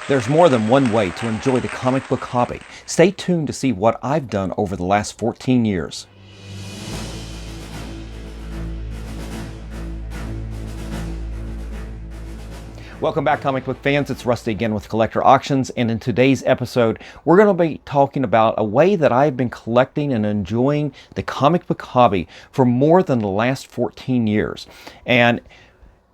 There's more than one way to enjoy the comic book hobby. Stay tuned to see what I've done over the last 14 years. Welcome back, comic book fans. It's Rusty again with Collector Auctions, and in today's episode, we're going to be talking about a way that I've been collecting and enjoying the comic book hobby for more than the last 14 years. And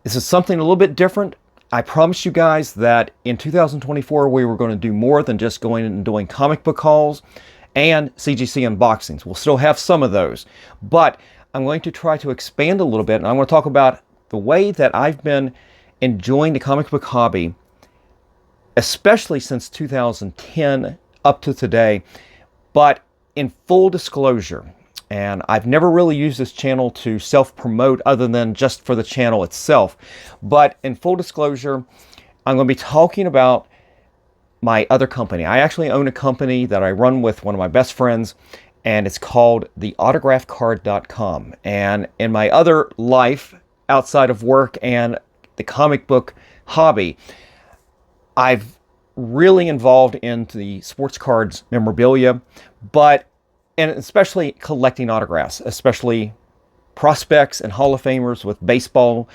this is something a little bit different. I promised you guys that in 2024 we were going to do more than just going and doing comic book hauls and CGC unboxings. We'll still have some of those, but I'm going to try to expand a little bit, and I'm going to talk about the way that I've been enjoying the comic book hobby, especially since 2010 up to today. But in full disclosure, and I've never really used this channel to self-promote other than just for the channel itself. But in full disclosure, I'm going to be talking about my other company. I actually own a company that I run with one of my best friends, and it's called theautographcard.com. And in my other life, outside of work and the comic book hobby, I've really involved into the sports cards memorabilia, and especially collecting autographs, especially prospects and Hall of Famers with baseball,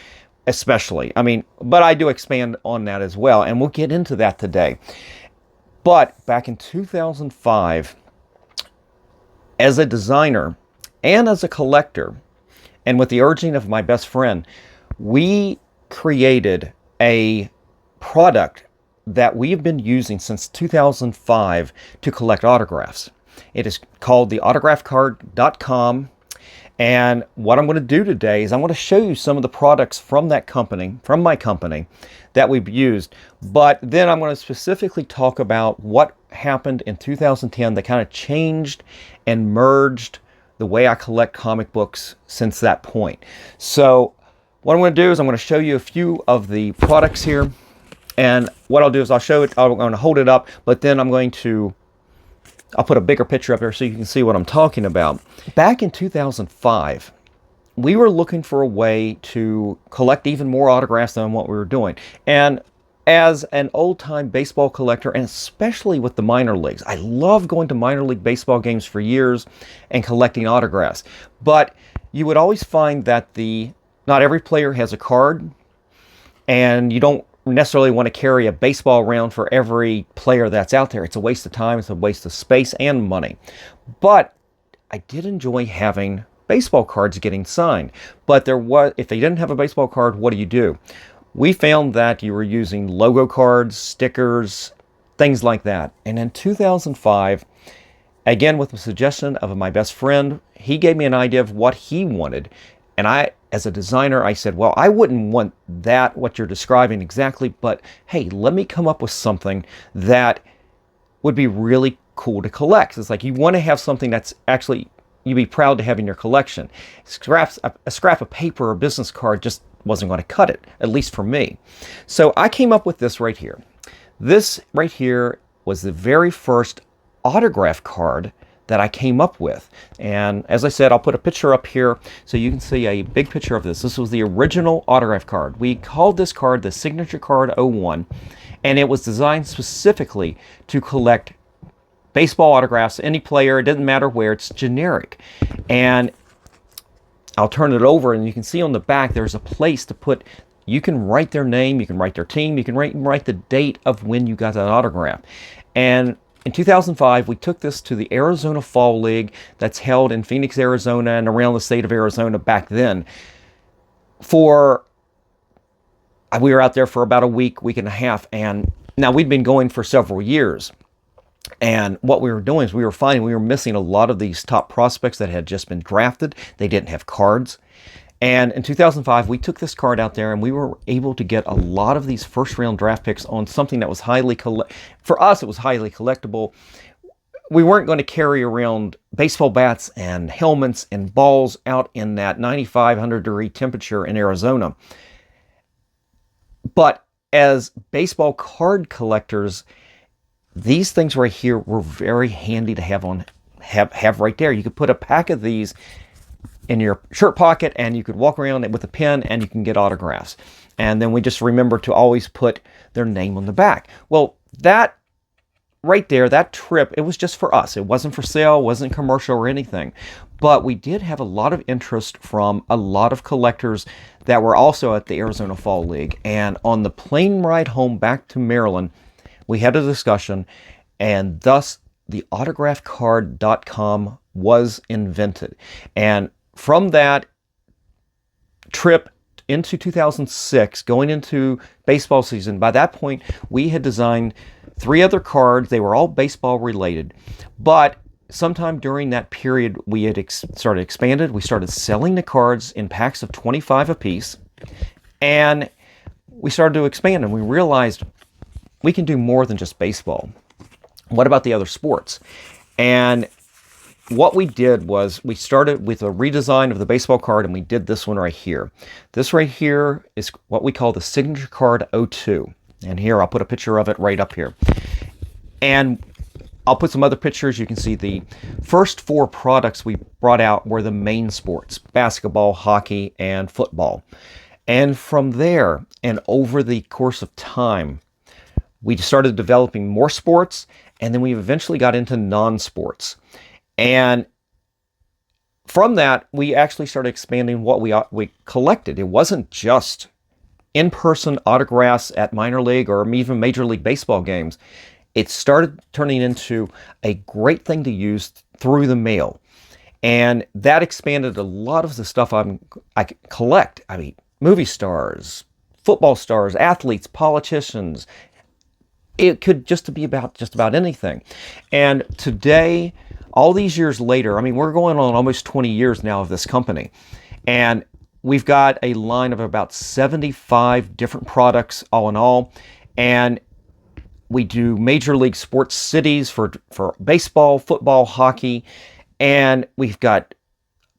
especially. But I do expand on that as well, and we'll get into that today. But back in 2005, as a designer and as a collector, and with the urging of my best friend, we created a product that we've been using since 2005 to collect autographs. It is called theautographcard.com, and what I'm going to do today is I'm going to show you some of the products from that company, from my company, that we've used. But then I'm going to specifically talk about what happened in 2010 that kind of changed and merged the way I collect comic books since that point. So what I'm going to do is I'm going to show you a few of the products here, and what I'll do is I'll show it, I'm going to hold it up, but then I'll put a bigger picture up here so you can see what I'm talking about. Back in 2005, we were looking for a way to collect even more autographs than what we were doing. And as an old-time baseball collector, and especially with the minor leagues, I love going to minor league baseball games for years and collecting autographs. But you would always find that not every player has a card, and you don't necessarily want to carry a baseball around for every player that's out there. It's a waste of time, it's a waste of space and money. But I did enjoy having baseball cards getting signed. But if they didn't have a baseball card, what do? We found that you were using logo cards, stickers, things like that. And in 2005, again with the suggestion of my best friend, he gave me an idea of what he wanted. And as a designer, I said, well, I wouldn't want what you're describing exactly, but hey, let me come up with something that would be really cool to collect. It's like you want to have something that's actually you'd be proud to have in your collection. A scrap of paper or a business card just wasn't going to cut it, at least for me. So I came up with this right here. This right here was the very first autograph card that I came up with. And as I said, I'll put a picture up here so you can see a big picture of this. This was the original autograph card. We called this card the Signature Card 01, and it was designed specifically to collect baseball autographs, any player, it doesn't matter where, it's generic. And I'll turn it over, and you can see on the back there's a place to put, you can write their name, you can write their team, you can write the date of when you got that autograph. And in 2005, we took this to the Arizona Fall League that's held in Phoenix, Arizona, and around the state of Arizona back then. We were out there for about a week and a half, and now we'd been going for several years. And what we were doing is we were finding we were missing a lot of these top prospects that had just been drafted. They didn't have cards. And in 2005, we took this card out there, and we were able to get a lot of these first-round draft picks on something that was for us, it was highly collectible. We weren't going to carry around baseball bats and helmets and balls out in that 9,500-degree temperature in Arizona. But as baseball card collectors, these things right here were very handy to have right there. You could put a pack of these in your shirt pocket, and you could walk around with a pen and you can get autographs. And then we just remember to always put their name on the back. Well, that right there, that trip, it was just for us. It wasn't for sale, wasn't commercial or anything. But we did have a lot of interest from a lot of collectors that were also at the Arizona Fall League. And on the plane ride home back to Maryland, we had a discussion, and thus the autographcard.com was invented. And from that trip into 2006, going into baseball season, by that point, we had designed 3 other cards. They were all baseball related. But sometime during that period, we had started expanded. We started selling the cards in packs of 25 apiece. And we started to expand, and we realized we can do more than just baseball. What about the other sports? And what we did was we started with a redesign of the baseball card, and we did this one right here. This right here is what we call the Signature Card 02. And here, I'll put a picture of it right up here. And I'll put some other pictures. You can see the first 4 products we brought out were the main sports: basketball, hockey, and football. And from there, and over the course of time, we started developing more sports, and then we eventually got into non-sports. And from that, we actually started expanding what we collected. It wasn't just in-person autographs at minor league or even Major League Baseball games. It started turning into a great thing to use through the mail. And that expanded a lot of the stuff I collect. I mean, movie stars, football stars, athletes, politicians. It could just be about just about anything. And today, all these years later, I mean, we're going on almost 20 years now of this company. And we've got a line of about 75 different products all in all. And we do Major League Sports cities for baseball, football, hockey. And we've got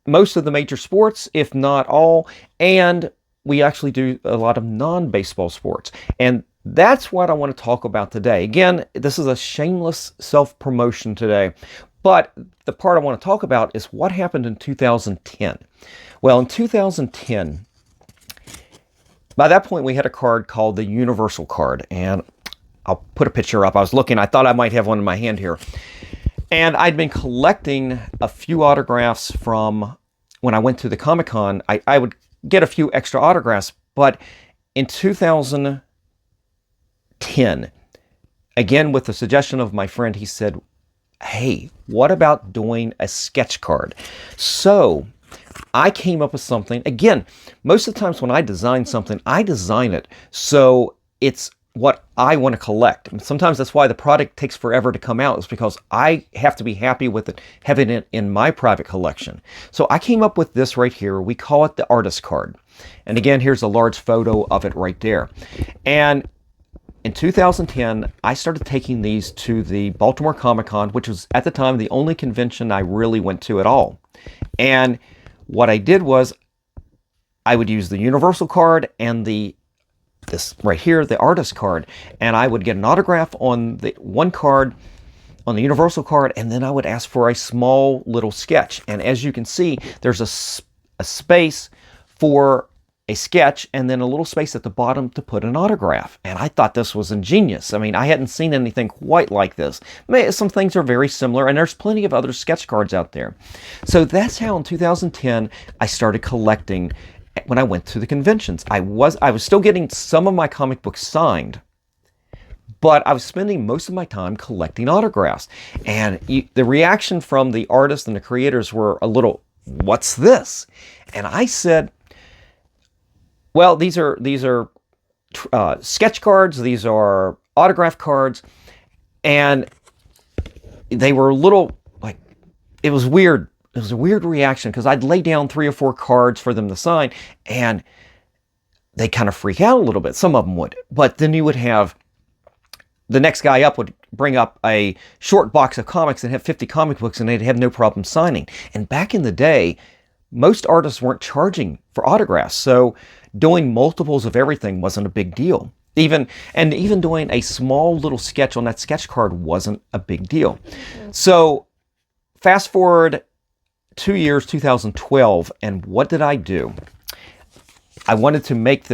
most of the major sports, if not all. And we actually do a lot of non-baseball sports. And that's what I want to talk about today. Again, this is a shameless self-promotion today. But the part I want to talk about is what happened in 2010. Well, in 2010, by that point, we had a card called the Universal Card. And I'll put a picture up. I was looking. I thought I might have one in my hand here. And I'd been collecting a few autographs from when I went to the Comic-Con. I would get a few extra autographs. But in 2010, again, with the suggestion of my friend, he said, hey, what about doing a sketch card? So I came up with something. Again, most of the times when I design something, I design it so it's what I want to collect. And sometimes that's why the product takes forever to come out, is because I have to be happy with it, having it in my private collection. So I came up with this right here. We call it the artist card. And again, here's a large photo of it right there. And in 2010, I started taking these to the Baltimore Comic-Con, which was at the time the only convention I really went to at all. And what I did was I would use the Universal card and this right here, the artist card, and I would get an autograph on the one card, on the Universal card, and then I would ask for a small little sketch. And as you can see, there's a space for a sketch and then a little space at the bottom to put an autograph. And I thought this was ingenious. I mean, I hadn't seen anything quite like this. Some things are very similar, and there's plenty of other sketch cards out there. So that's how in 2010 I started collecting. When I went to the conventions, I was still getting some of my comic books signed, but I was spending most of my time collecting autographs. And the reaction from the artists and the creators were a little, what's this? And I said, well, these are sketch cards, these are autograph cards, and they were a little like, it was weird. It was a weird reaction because I'd lay down 3 or 4 cards for them to sign, and they kind of freak out a little bit. Some of them would. But then you would have the next guy up would bring up a short box of comics and have 50 comic books, and they'd have no problem signing. And back in the day, most artists weren't charging for autographs, so doing multiples of everything wasn't a big deal. Even doing a small little sketch on that sketch card wasn't a big deal. So fast forward 2 years, 2012, and what did I do? I wanted to make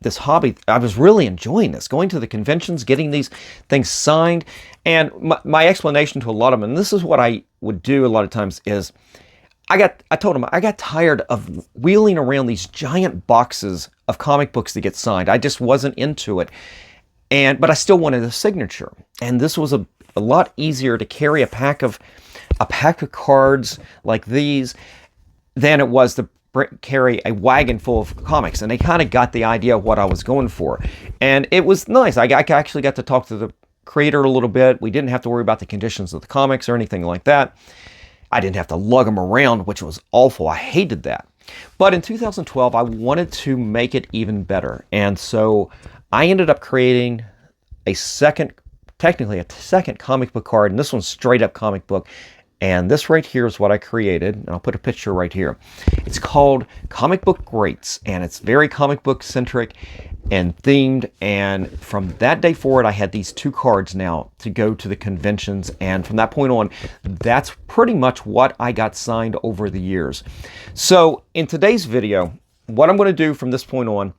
this hobby, I was really enjoying this, going to the conventions, getting these things signed. And my explanation to a lot of them, and this is what I would do a lot of times, is I told them I got tired of wheeling around these giant boxes of comic books to get signed. I just wasn't into it. But I still wanted a signature. And this was a lot easier to carry a pack of cards like these than it was to carry a wagon full of comics. And they kind of got the idea of what I was going for. And it was nice. I actually got to talk to the creator a little bit. We didn't have to worry about the conditions of the comics or anything like that. I didn't have to lug them around, which was awful. I hated that. But in 2012, I wanted to make it even better. And so I ended up creating technically a second comic book card. And this one's straight up comic book. And this right here is what I created. And I'll put a picture right here. It's called Comic Book Greats. And it's very comic book centric and themed. And from that day forward, I had these 2 cards now to go to the conventions. And from that point on, that's pretty much what I got signed over the years. So in today's video, what I'm going to do from this point on,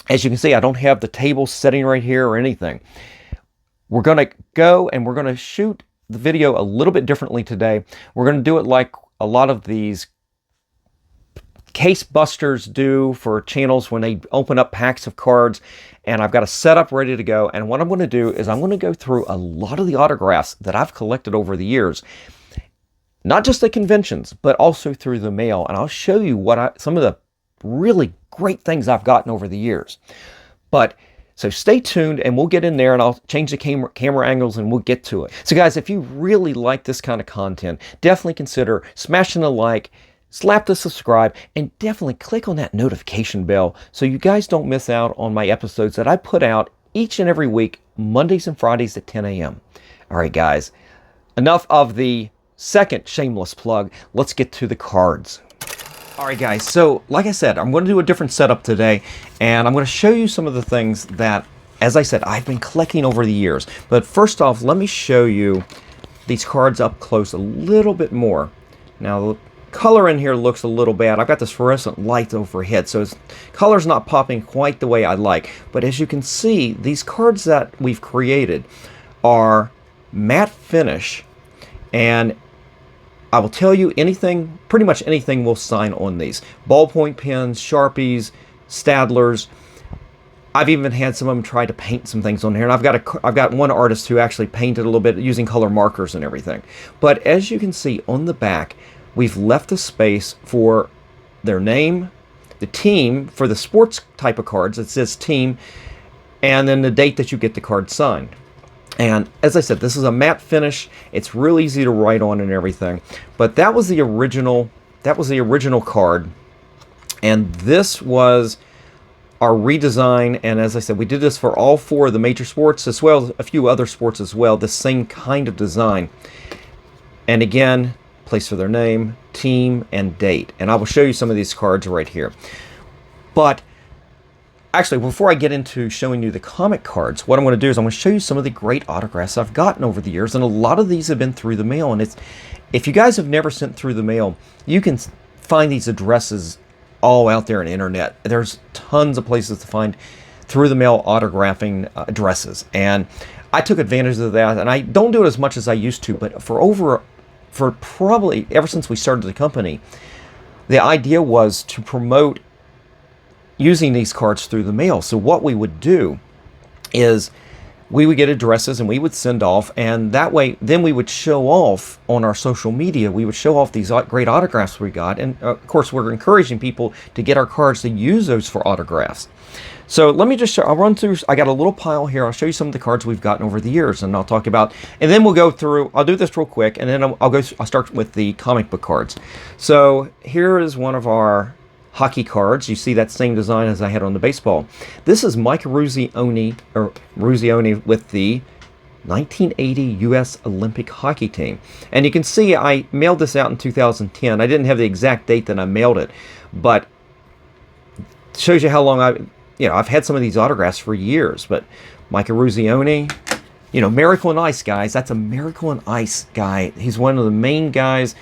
as you can see, I don't have the table sitting right here or anything. We're going to go and we're going to shoot the video a little bit differently today. We're going to do it like a lot of these case busters do for channels when they open up packs of cards. And I've got a setup ready to go. And what I'm going to do is I'm going to go through a lot of the autographs that I've collected over the years. Not just at conventions, but also through the mail. And I'll show you some of the really great things I've gotten over the years. So stay tuned and we'll get in there and I'll change the camera angles and we'll get to it. So guys, if you really like this kind of content, definitely consider smashing a like, slap the subscribe, and definitely click on that notification bell so you guys don't miss out on my episodes that I put out each and every week, Mondays and Fridays at 10 a.m. All right, guys, enough of the second shameless plug. Let's get to the cards. All right, guys, so like I said, I'm going to do a different setup today, and I'm going to show you some of the things that, as I said, I've been collecting over the years. But first off, let me show you these cards up close a little bit more. Now, the color in here looks a little bad. I've got this fluorescent light overhead, so color's not popping quite the way I like. But as you can see, these cards that we've created are matte finish, and I will tell you pretty much anything will sign on these. Ballpoint pens, Sharpies, Stadlers. I've even had some of them try to paint some things on here. And I've got one artist who actually painted a little bit using color markers and everything. But as you can see on the back, we've left a space for their name, the team, for the sports type of cards. It says team, and then the date that you get the card signed. And as I said, this is a matte finish. It's real easy to write on and everything. But that was the original card. And this was our redesign. And as I said, we did this for all 4 of the major sports, as well as a few other sports as well. The same kind of design. And again, place for their name, team, and date. And I will show you some of these cards right here. But actually, before I get into showing you the comic cards, what I'm going to do is I'm going to show you some of the great autographs I've gotten over the years. And a lot of these have been through the mail. And if you guys have never sent through the mail, you can find these addresses all out there on the internet. There's tons of places to find through the mail autographing addresses. And I took advantage of that. And I don't do it as much as I used to, but for probably ever since we started the company, the idea was to promote using these cards through the mail. So what we would do is we would get addresses and we would send off, and that way then we would show off on our social media. We would show off these great autographs we got, and of course we're encouraging people to get our cards to use those for autographs. So let me just show, I'll run through, I got a little pile here. I'll show you some of the cards we've gotten over the years, and I'll talk about, and then we'll go through, I'll do this real quick, and then I'll start with the comic book cards. So here is one of our hockey cards. You see that same design as I had on the baseball. This is Mike Ruzioni with the 1980 U.S. Olympic hockey team. And you can see I mailed this out in 2010. I didn't have the exact date that I mailed it, but it shows you how long I've had some of these autographs for years. But Mike Ruzioni, Miracle on Ice, guys. That's a Miracle on Ice guy. He's one of the main guys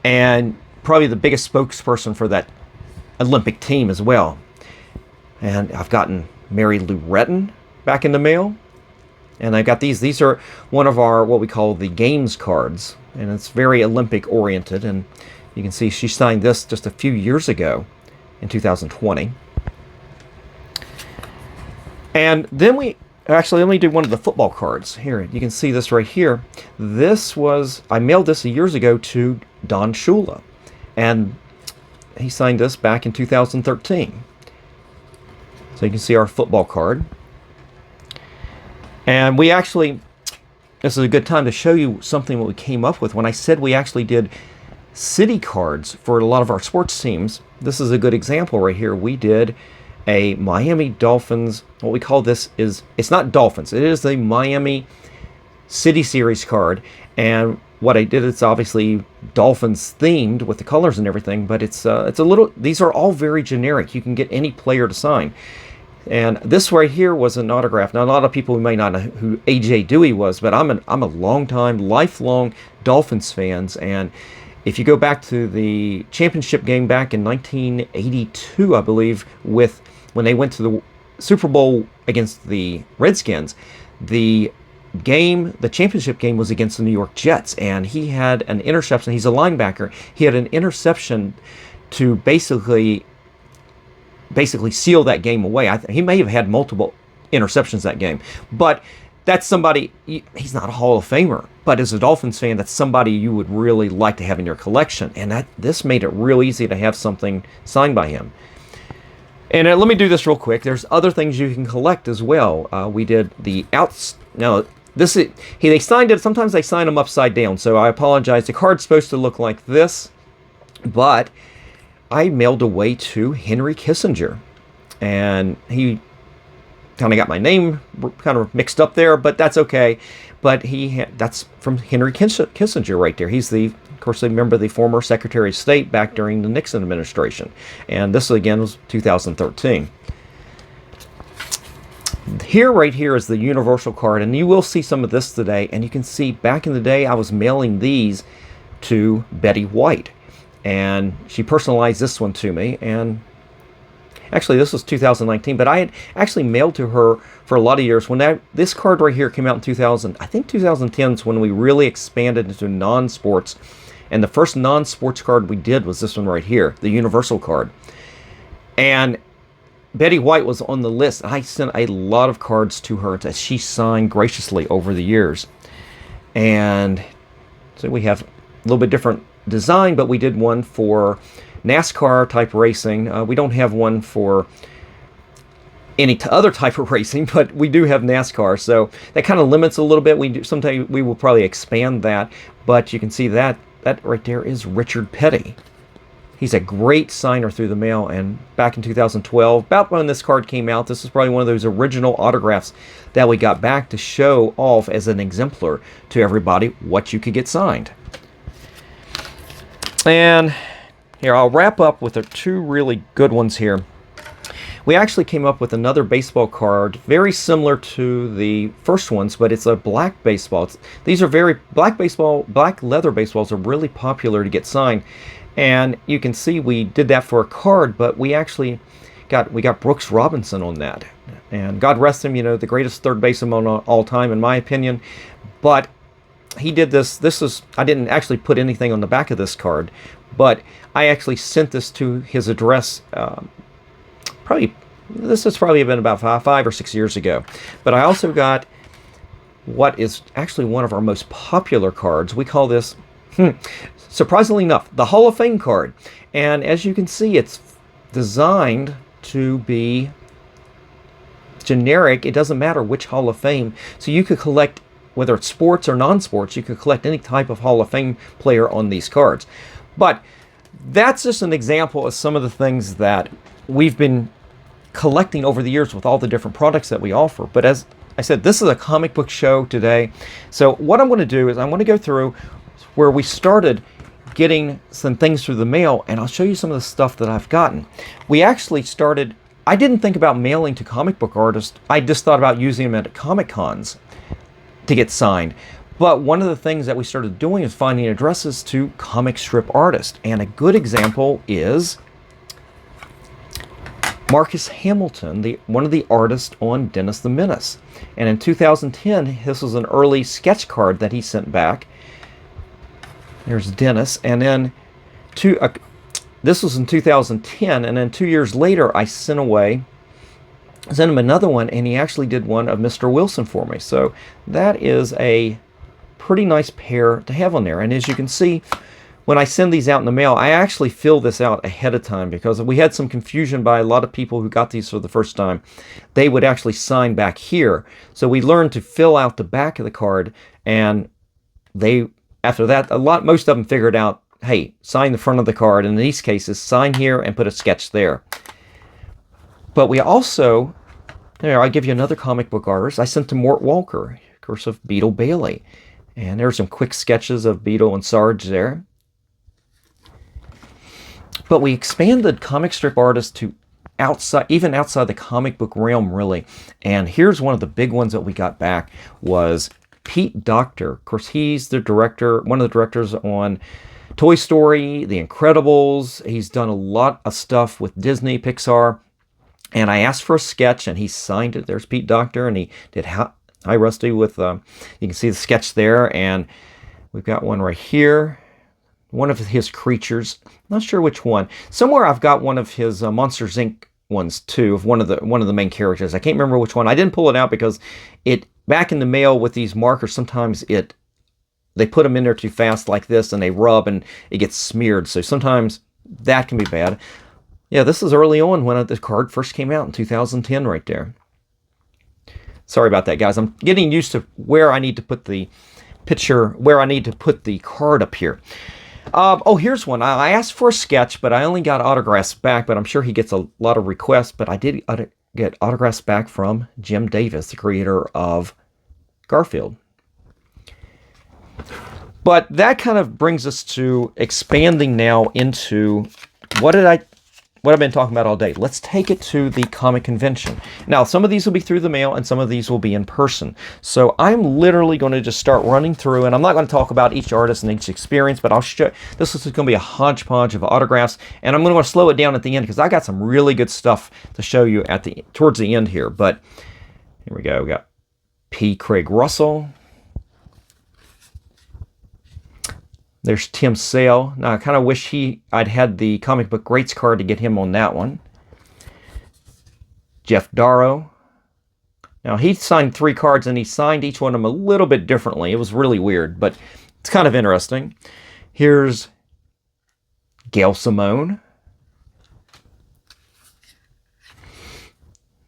and probably the biggest spokesperson for that Olympic team as well. And I've gotten Mary Lou Retton back in the mail. And I got these. These are one of our, what we call the games cards. And it's very Olympic oriented. And you can see she signed this just a few years ago in 2020. And then actually, let me do one of the football cards. Here, you can see this right here. I mailed this years ago to Don Shula. And he signed this back in 2013. So you can see our football card. And we actually, this is a good time to show you something that we came up with. When I said we actually did city cards for a lot of our sports teams, this is a good example right here. We did a Miami Dolphins, what we call this is, it's not Dolphins, it is the Miami City Series card. And what I did, it's obviously Dolphins themed with the colors and everything, but it's a little, these are all very generic. You can get any player to sign. And this right here was an autograph. Now, a lot of people may not know who A.J. Dewey was, but I'm a long-time, lifelong Dolphins fans. And if you go back to the championship game back in 1982, I believe, when they went to the Super Bowl against the Redskins, the championship game was against the New York Jets, and he had an interception. He's a linebacker. He had an interception to basically seal that game away. He may have had multiple interceptions that game, but that's somebody, he's not a Hall of Famer, but as a Dolphins fan, that's somebody you would really like to have in your collection, and this made it real easy to have something signed by him. And let me do this real quick. There's other things you can collect as well. We did the outs. Now, they signed it. Sometimes they sign them upside down, so I apologize. The card's supposed to look like this, but I mailed away to Henry Kissinger, and he kind of got my name kind of mixed up there, but that's okay. But that's from Henry Kissinger right there. He's of course, remember the former Secretary of State back during the Nixon administration, and this again was 2013. Right here is the universal card, and you will see some of this today. And you can see back in the day, I was mailing these to Betty White, and she personalized this one to me. And actually, this was 2019, but I had actually mailed to her for a lot of years. When this card right here came out in 2000, I think 2010 is when we really expanded into non-sports. And the first non-sports card we did was this one right here, the universal card. And Betty White was on the list. I sent a lot of cards to her that she signed graciously over the years. And so we have a little bit different design, but we did one for NASCAR type racing. We don't have one for any other type of racing, but we do have NASCAR, so that kind of limits a little bit. Sometime we will probably expand that, but you can see that right there is Richard Petty. He's a great signer through the mail, and back in 2012, about when this card came out, this is probably one of those original autographs that we got back to show off as an exemplar to everybody what you could get signed. And here, I'll wrap up with the two really good ones here. We actually came up with another baseball card, very similar to the first ones, but it's a black baseball. These are black leather baseballs are really popular to get signed. And you can see we did that for a card, but we actually got Brooks Robinson on that. And God rest him, the greatest third baseman of all time, in my opinion. But he did this. I didn't actually put anything on the back of this card, but I actually sent this to his address. This has probably been about 5 or 6 years ago. But I also got what is actually one of our most popular cards. We call this, surprisingly enough, the Hall of Fame card. And as you can see, it's designed to be generic. It doesn't matter which Hall of Fame. So you could collect, whether it's sports or non-sports, you could collect any type of Hall of Fame player on these cards. But that's just an example of some of the things that we've been collecting over the years with all the different products that we offer. But as I said, this is a comic book show today. So what I'm going to do is I'm going to go through where we started getting some things through the mail, and I'll show you some of the stuff that I've gotten. We actually started, I didn't think about mailing to comic book artists. I just thought about using them at Comic Cons to get signed. But one of the things that we started doing is finding addresses to comic strip artists. And a good example is Marcus Hamilton, one of the artists on Dennis the Menace. And in 2010, this was an early sketch card that he sent back. There's Dennis. And then this was in 2010, and then 2 years later, I sent him another one, and he actually did one of Mr. Wilson for me. So that is a pretty nice pair to have on there. And as you can see, when I send these out in the mail, I actually fill this out ahead of time because we had some confusion by a lot of people who got these for the first time. They would actually sign back here. So we learned to fill out the back of the card, and after that, most of them figured out, hey, sign the front of the card. And in these cases, sign here and put a sketch there. But we also, I'll give you another comic book artist. I sent to Mort Walker, of course, of Beetle Bailey. And there's some quick sketches of Beetle and Sarge there. But we expanded comic strip artists to even outside the comic book realm, really. And here's one of the big ones that we got back was Pete Docter. Of course, he's the director, one of the directors on Toy Story, The Incredibles. He's done a lot of stuff with Disney, Pixar. And I asked for a sketch, and he signed it. There's Pete Docter, and he did Hi Rusty with, you can see the sketch there. And we've got one right here. One of his creatures, not sure which one. Somewhere I've got one of his Monsters Inc. ones too, of one of the main characters. I can't remember which one. I didn't pull it out because back in the mail with these markers, sometimes they put them in there too fast like this, and they rub and it gets smeared. So sometimes that can be bad. Yeah, this is early on when the card first came out in 2010, right there. Sorry about that, guys. I'm getting used to where I need to put the picture, where I need to put the card up here. Here's one. I asked for a sketch, but I only got autographs back, but I'm sure he gets a lot of requests, but I did get autographs back from Jim Davis, the creator of Garfield. But that kind of brings us to expanding now into what I've been talking about all day. Let's take it to the comic convention. Now, some of these will be through the mail and some of these will be in person. So I'm literally going to just start running through, and I'm not going to talk about each artist and each experience, but I'll show, this is going to be a hodgepodge of autographs, and I'm going to slow it down at the end because I got some really good stuff to show you towards the end here. But here we go. We got P. Craig Russell. There's Tim Sale. Now, I kind of wish I'd had the comic book greats card to get him on that one. Jeff Darrow. Now, he signed 3 cards, and he signed each one of them a little bit differently. It was really weird, but it's kind of interesting. Here's Gail Simone.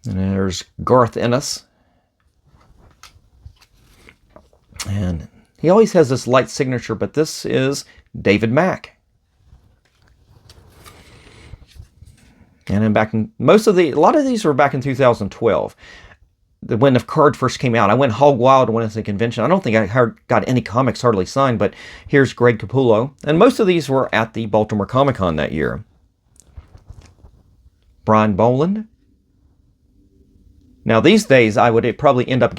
And there's Garth Ennis. And he always has this light signature, but this is David Mack. And then a lot of these were back in 2012. When the card first came out, I went hog wild when it's a convention. I don't think I got any comics hardly signed, but here's Greg Capullo. And most of these were at the Baltimore Comic Con that year. Brian Boland. Now, these days, I would probably end up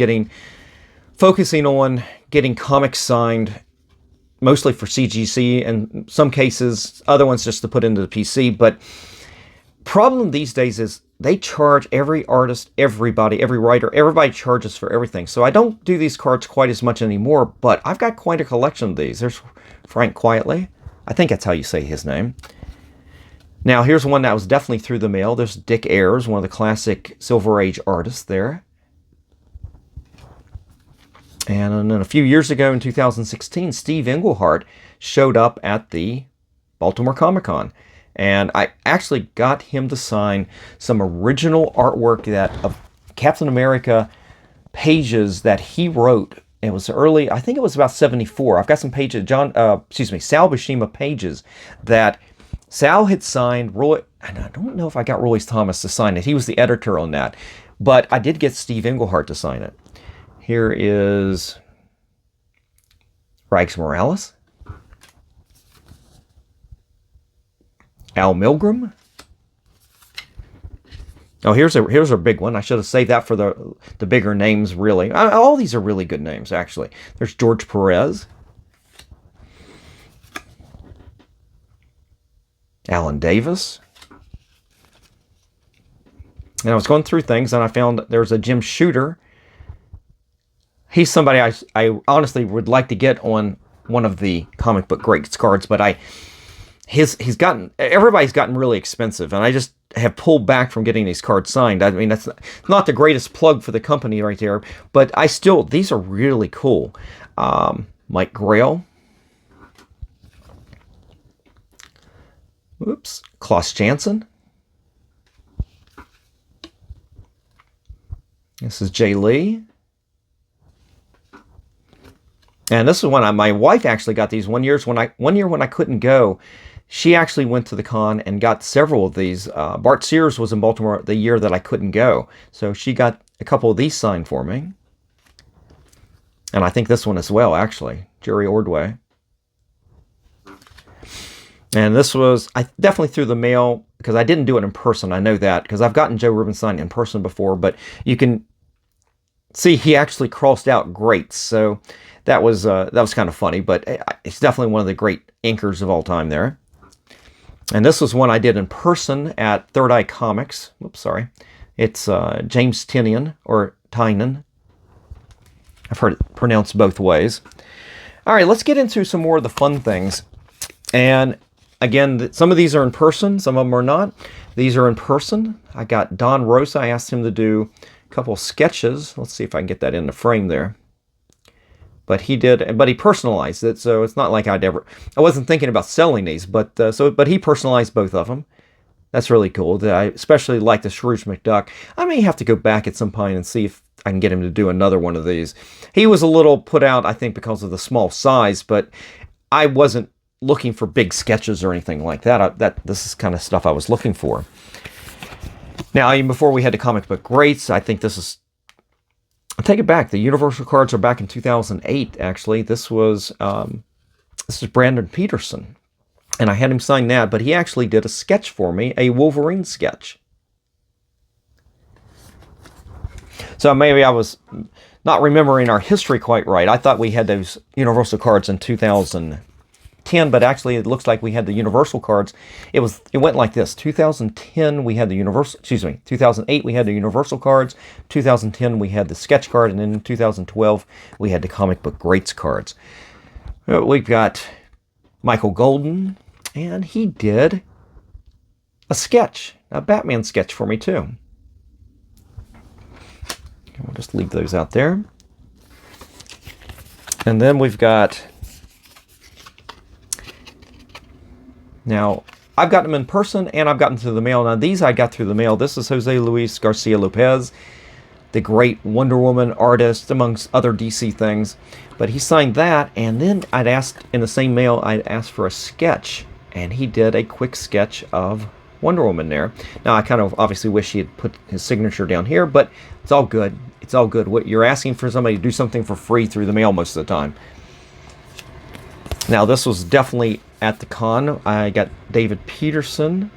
focusing on getting comics signed, mostly for CGC, and some cases, other ones just to put into the PC. But problem these days is they charge every artist, everybody, every writer, everybody charges for everything. So I don't do these cards quite as much anymore, but I've got quite a collection of these. There's Frank Quietly. I think that's how you say his name. Now, here's one that was definitely through the mail. There's Dick Ayers, one of the classic Silver Age artists there. And then a few years ago in 2016, Steve Englehart showed up at the Baltimore Comic Con. And I actually got him to sign some original artwork of Captain America pages that he wrote. It was early, I think it was about 74. I've got some pages, Sal Buscema pages that Sal had signed. Roy, and I don't know if I got Royce Thomas to sign it. He was the editor on that. But I did get Steve Englehart to sign it. Here is Rags Morales, Al Milgrom. Oh, here's a big one. I should have saved that for the bigger names, really. All these are really good names, actually. There's George Perez, Alan Davis, And I was going through things, and I found there's a Jim Shooter. He's somebody I honestly would like to get on one of the comic book greats cards, but everybody's gotten really expensive, and I just have pulled back from getting these cards signed. I mean, that's not the greatest plug for the company right there, but these are really cool. Mike Grail. Oops. Klaus Janson. This is Jay Lee. And this is when my wife actually got these. One year when I couldn't go, she actually went to the con and got several of these. Bart Sears was in Baltimore the year that I couldn't go, so she got a couple of these signed for me. And I think this one as well, actually. Jerry Ordway. And this was, I definitely threw the mail, because I didn't do it in person. I know that, because I've gotten Joe Rubin signed in person before, but you can see he actually crossed out greats, so that was kind of funny, but it's definitely one of the great inkers of all time there. And this was one I did in person at Third Eye Comics. Oops, sorry. It's James Tynion, or Tynan. I've heard it pronounced both ways. All right, let's get into some more of the fun things. And again, some of these are in person, some of them are not. These are in person. I got Don Rosa. I asked him to do a couple of sketches. Let's see if I can get that in the frame there. But he personalized it, so it's not like I wasn't thinking about selling these, but he personalized both of them. That's really cool. I especially like the Scrooge McDuck. I may have to go back at some point and see if I can get him to do another one of these. He was a little put out, I think, because of the small size, but I wasn't looking for big sketches or anything like that. This is kind of stuff I was looking for. Now, even before we had the comic book greats, I think this is... I'll take it back. The Universal cards are back in 2008, actually. This is Brandon Peterson. And I had him sign that, but he actually did a sketch for me, a Wolverine sketch. So maybe I was not remembering our history quite right. I thought we had those Universal cards in 2010, but actually it looks like we had the Universal cards. It went like this. 2010 we had the 2008 we had the Universal cards. 2010 we had the sketch card, and then in 2012 we had the comic book greats cards. We've got Michael Golden, and he did a sketch, a Batman sketch for me too. We'll just leave those out there. And then we've got... Now, I've gotten them in person, and I've gotten through the mail. Now, these I got through the mail. This is Jose Luis Garcia Lopez, the great Wonder Woman artist, amongst other DC things. But he signed that, and then I'd asked, in the same mail, I'd asked for a sketch, and he did a quick sketch of Wonder Woman there. Now, I kind of obviously wish he had put his signature down here, but it's all good. It's all good. What you're asking for somebody to do something for free through the mail most of the time. Now, this was definitely at the con. I got David Peterson,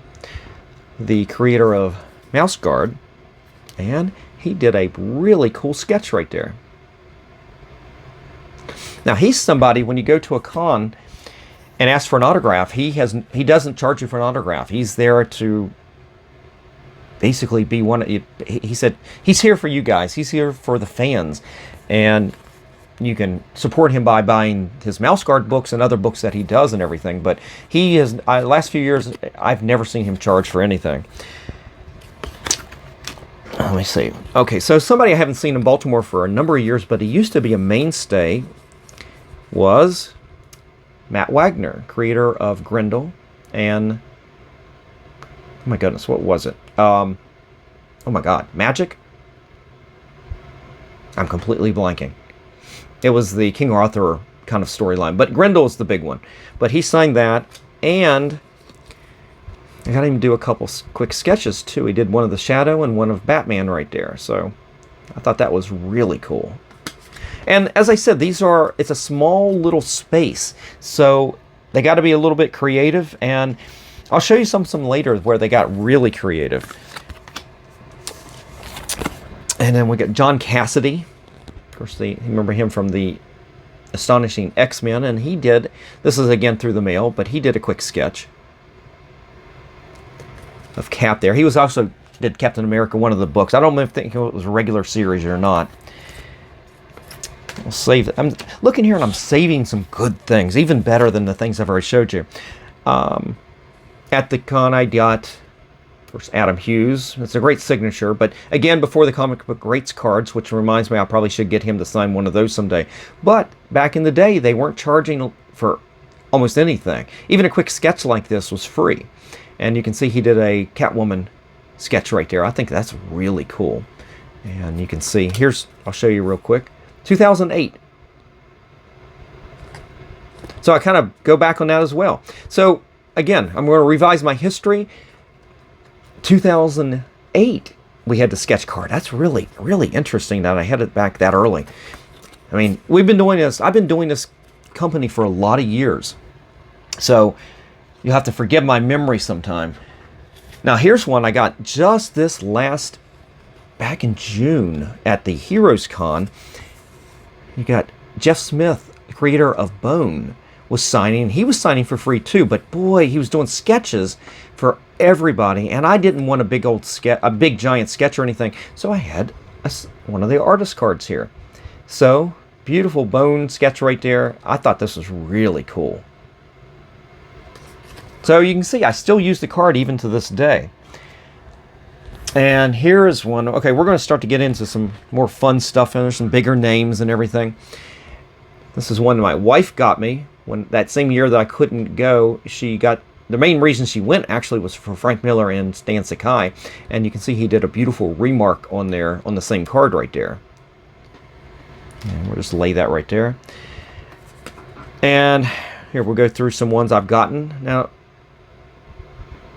the creator of Mouse Guard, and he did a really cool sketch right there. Now, he's somebody, when you go to a con and ask for an autograph, he doesn't charge you for an autograph. He's there to basically be he said he's here for you guys. He's here for the fans, and you can support him by buying his Mouse Guard books and other books that he does and everything. But he is, last few years, I've never seen him charge for anything. Let me see. Okay, so somebody I haven't seen in Baltimore for a number of years, but he used to be a mainstay, was Matt Wagner, creator of Grendel and... Oh my goodness, what was it? Oh my god, Magic? I'm completely blanking. It was the King Arthur kind of storyline, but Grendel is the big one. But he signed that, and I got him to do a couple quick sketches too. He did one of the Shadow and one of Batman right there, so I thought that was really cool. And as I said, it's a small little space, so they got to be a little bit creative, and I'll show you some later where they got really creative. And then we got John Cassidy. Of course, you remember him from the Astonishing X-Men, and he did, this is again through the mail, but he did a quick sketch of Cap there. He was also did Captain America, one of the books. I don't think it was a regular series or not. I'll save it. I'm looking here and I'm saving some good things, even better than the things I've already showed you. At the con, I got, of course, Adam Hughes. It's a great signature, but again, before the comic book rates cards, which reminds me I probably should get him to sign one of those someday. But back in the day, they weren't charging for almost anything. Even a quick sketch like this was free. And you can see he did a Catwoman sketch right there. I think that's really cool. And you can see, I'll show you real quick. 2008. So I kind of go back on that as well. So again, I'm going to revise my history. 2008, we had the sketch card. That's really, really interesting that I had it back that early. I mean, we've been doing this. I've been doing this company for a lot of years. So you'll have to forgive my memory sometime. Now here's one I got just this back in June at the Heroes Con. You got Jeff Smith, the creator of Bone, was signing. He was signing for free too, but boy, he was doing sketches for everybody, and I didn't want a big giant sketch or anything, so I had one of the artist cards here. So beautiful Bone sketch right there. I thought this was really cool. So you can see I still use the card even to this day. And here is one. Okay, we're going to start to get into some more fun stuff, and there's some bigger names and everything. This is one my wife got me when that same year that I couldn't go. She got, the main reason she went actually was for Frank Miller and Stan Sakai, and you can see he did a beautiful remark on there on the same card right there. And we'll just lay that right there. And here we'll go through some ones I've gotten. Now,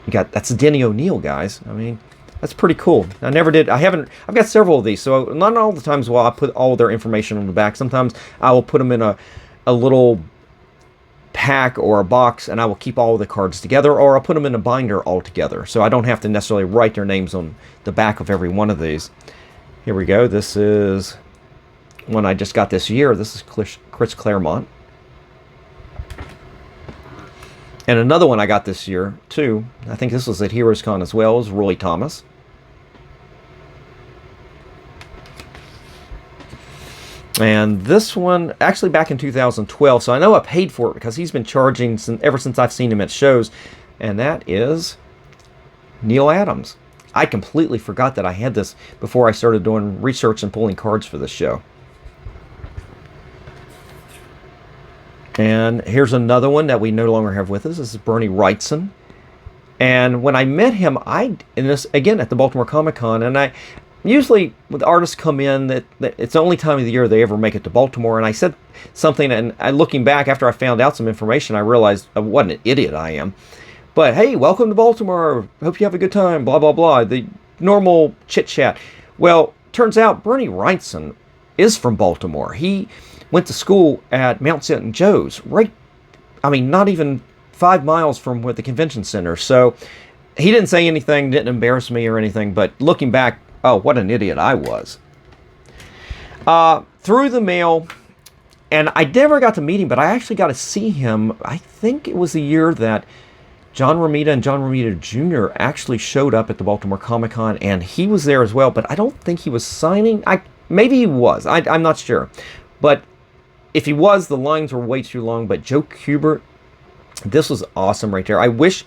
that's Denny O'Neil, guys. I mean, that's pretty cool. I've got several of these, so not all the times will I put all their information on the back. Sometimes I will put them in a little pack or a box, and I will keep all the cards together, or I'll put them in a binder all together, so I don't have to necessarily write their names on the back of every one of these. Here we go. This is one I just got this year. This is Chris Claremont. And another one I got this year, too, I think this was at Heroes Con as well, is Roy Thomas. And this one, actually back in 2012, so I know I paid for it because he's been charging ever since I've seen him at shows, and that is Neil Adams. I completely forgot that I had this before I started doing research and pulling cards for this show. And here's another one that we no longer have with us. This is Bernie Wrightson. And when I met him, in this again at the Baltimore Comic Con, and I usually when the artists come in, that it's the only time of the year they ever make it to Baltimore. And I said something, and looking back after I found out some information, I realized what an idiot I am. But hey, welcome to Baltimore. Hope you have a good time. Blah blah blah. The normal chit chat. Well, turns out Bernie Wrightson is from Baltimore. He went to school at Mount St. Joe's, right, I mean, not even 5 miles from the convention center. So he didn't say anything, didn't embarrass me or anything, but looking back, oh, what an idiot I was. Through the mail, and I never got to meet him, but I actually got to see him. I think it was the year that John Romita and John Romita Jr. actually showed up at the Baltimore Comic Con, and he was there as well, but I don't think he was signing. Maybe he was. I'm not sure. But if he was, the lines were way too long. But Joe Kubert, this was awesome right there. I wish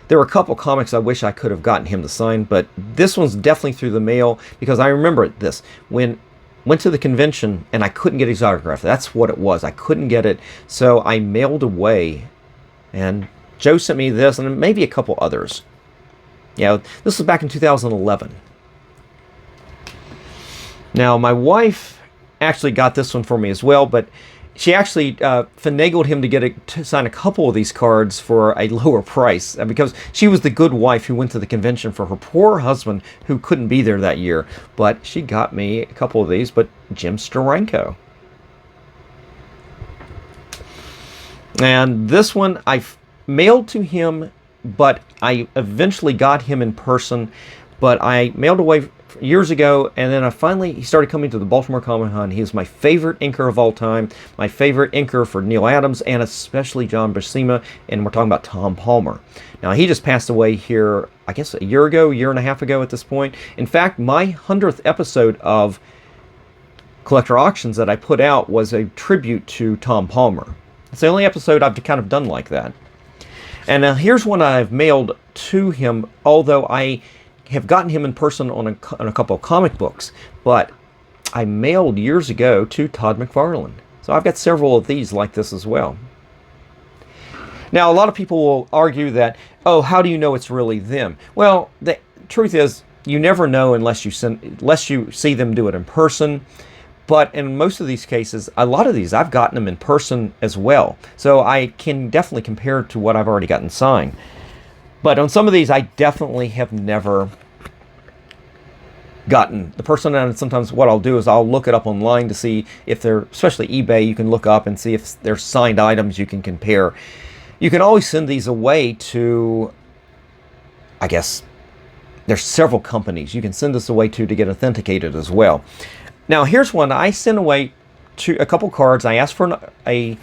there were a couple comics I wish I could have gotten him to sign, but this one's definitely through the mail, because I remember this when went to the convention and I couldn't get his autograph. That's what it was. I couldn't get it, so I mailed away, and Joe sent me this and maybe a couple others. Yeah, this was back in 2011. Now my wife actually got this one for me as well, but she actually finagled him to sign a couple of these cards for a lower price, because she was the good wife who went to the convention for her poor husband who couldn't be there that year. But she got me a couple of these, but Jim Steranko. And this one I mailed to him, but I eventually got him in person, but I mailed away years ago, and then he started coming to the Baltimore Comic Con. He is my favorite inker of all time, my favorite inker for Neil Adams, and especially John Buscema, and we're talking about Tom Palmer. Now, he just passed away here I guess a year ago, year and a half ago at this point. In fact, my 100th episode of Collector Auctions that I put out was a tribute to Tom Palmer. It's the only episode I've kind of done like that. And now here's one I've mailed to him, although I have gotten him in person on a couple of comic books, but I mailed years ago to Todd McFarlane. So I've got several of these like this as well. Now, a lot of people will argue that, oh, how do you know it's really them? Well, the truth is, you never know unless you see them do it in person. But in most of these cases, a lot of these, I've gotten them in person as well. So I can definitely compare it to what I've already gotten signed. But on some of these, I definitely have never gotten the person. And sometimes what I'll do is I'll look it up online to see if they're, especially eBay, you can look up and see if they're signed items you can compare. You can always send these away to, I guess, there's several companies you can send this away to get authenticated as well. Now, here's one I sent away to a couple cards. I asked for a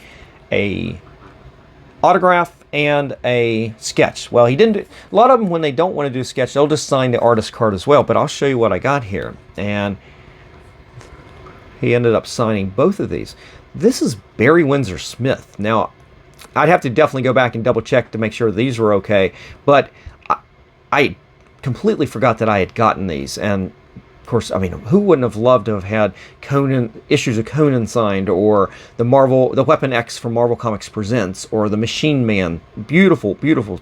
autograph and a sketch. Well, he didn't do, a lot of them, when they don't want to do a sketch, they'll just sign the artist card as well. But I'll show you what I got here. And he ended up signing both of these. This is Barry Windsor Smith. Now, I'd have to definitely go back and double check to make sure these were okay. But I completely forgot that I had gotten these. And of course, I mean, who wouldn't have loved to have had Conan, issues of Conan signed, or the Weapon X from Marvel Comics Presents, or the Machine Man. Beautiful, beautiful,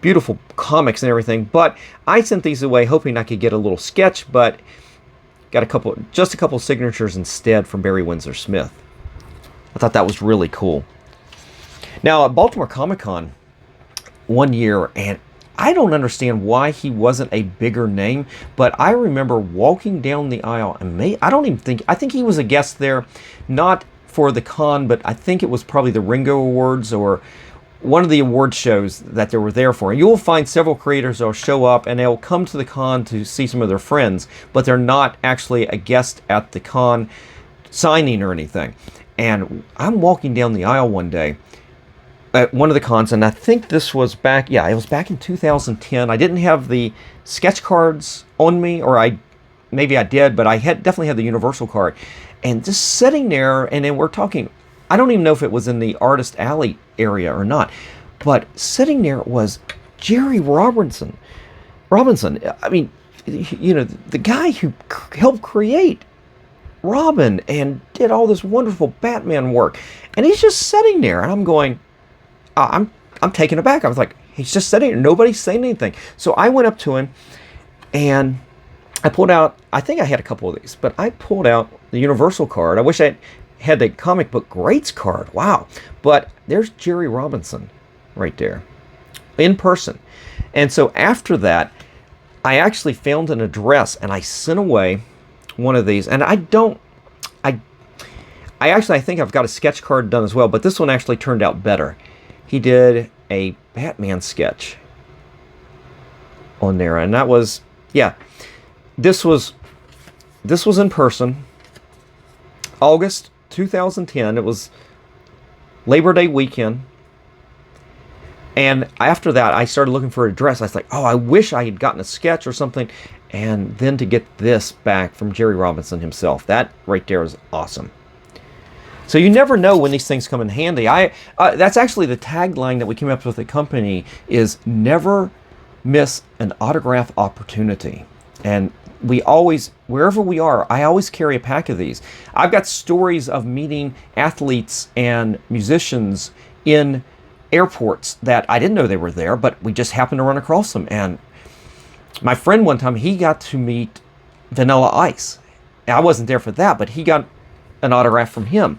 beautiful comics and everything. But I sent these away hoping I could get a little sketch, but got just a couple signatures instead from Barry Windsor Smith. I thought that was really cool. Now, at Baltimore Comic Con one year, and I don't understand why he wasn't a bigger name, but I remember walking down the aisle, and I think he was a guest there, not for the con, but I think it was probably the Ringo Awards or one of the award shows that they were there for. And you'll find several creators that will show up and they'll come to the con to see some of their friends, but they're not actually a guest at the con signing or anything. And I'm walking down the aisle one day at one of the cons, and I think this was back, yeah, it was back in 2010. I didn't have the sketch cards on me, or maybe I did, but I definitely had the Universal card. And just sitting there, and then we're talking, I don't even know if it was in the Artist Alley area or not, but sitting there was Jerry Robinson. I mean, you know, the guy who helped create Robin and did all this wonderful Batman work. And he's just sitting there, and I'm going, I'm taken aback. I was like, he's just sitting there. Nobody's saying anything. So I went up to him, and I pulled out, I think I had a couple of these, but I pulled out the Universal card. I wish I had the Comic Book Greats card. Wow. But there's Jerry Robinson right there in person. And so after that, I actually found an address, and I sent away one of these. And I think I've got a sketch card done as well, but this one actually turned out better. He did a Batman sketch on there, and that was, yeah, this was in person, August 2010. It was Labor Day weekend, and after that, I started looking for an address. I was like, oh, I wish I had gotten a sketch or something, and then to get this back from Jerry Robinson himself, that right there is awesome. So you never know when these things come in handy. That's actually the tagline that we came up with at the company, is never miss an autograph opportunity. And we always, wherever we are, I always carry a pack of these. I've got stories of meeting athletes and musicians in airports that I didn't know they were there, but we just happened to run across them. And my friend one time, he got to meet Vanilla Ice. I wasn't there for that, but he got an autograph from him.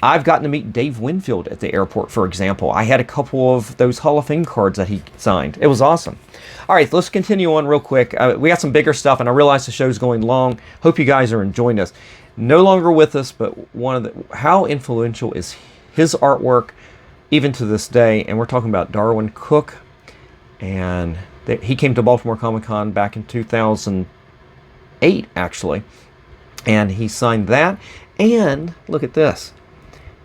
I've gotten to meet Dave Winfield at the airport, for example. I had a couple of those Hall of Fame cards that he signed. It was awesome. All right, let's continue on real quick. We got some bigger stuff, and I realize the show's going long. Hope you guys are enjoying this. No longer with us, but how influential is his artwork even to this day? And we're talking about Darwin Cook, and he came to Baltimore Comic Con back in 2008, actually, and he signed that. And look at this.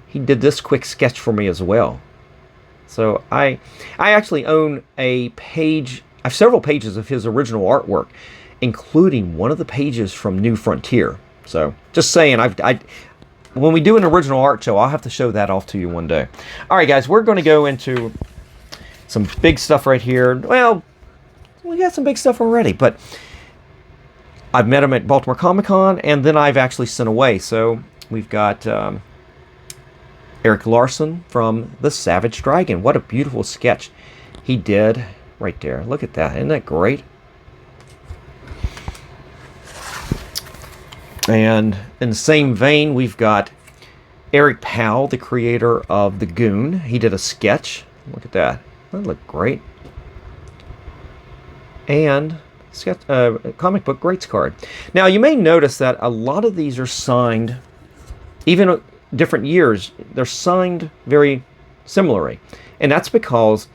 He did this quick sketch for me as well. So I actually own a page, I have several pages of his original artwork, including one of the pages from New Frontier. So just saying, when we do an original art show, I'll have to show that off to you one day. All right, guys, we're going to go into some big stuff right here. Well, we got some big stuff already, but I've met him at Baltimore Comic-Con, and then I've actually sent away. So we've got Eric Larson from The Savage Dragon. What a beautiful sketch he did right there. Look at that. Isn't that great? And in the same vein, we've got Eric Powell, the creator of The Goon. He did a sketch. Look at that. That looked great. And comic book greats card. Now, you may notice that a lot of these are signed, even different years, they're signed very similarly. And that's because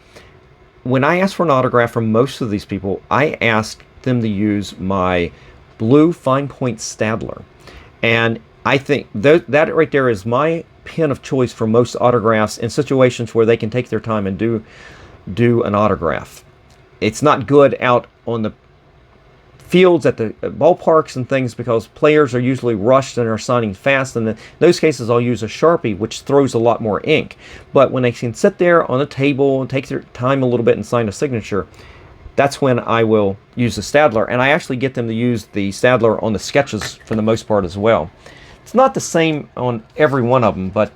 when I ask for an autograph from most of these people, I ask them to use my blue fine point Stadler. And I think that right there is my pen of choice for most autographs in situations where they can take their time and do an autograph. It's not good out on the fields at the ballparks and things because players are usually rushed and are signing fast, and in those cases I'll use a Sharpie, which throws a lot more ink. But when they can sit there on a table and take their time a little bit and sign a signature, that's when I will use the Stadler. And I actually get them to use the Stadler on the sketches for the most part as well. It's not the same on every one of them, but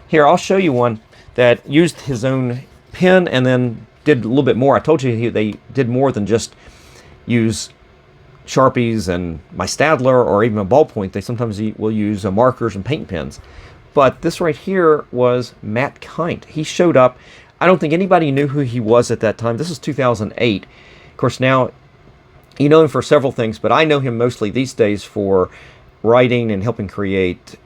here I'll show you one that used his own pen and then did a little bit more. I told you they did more than just use Sharpies and my Stadler or even a ballpoint. They sometimes will use markers and paint pens. But this right here was Matt Kint. He showed up. I don't think anybody knew who he was at that time. This is 2008. Of course, now you know him for several things, but I know him mostly these days for writing and helping create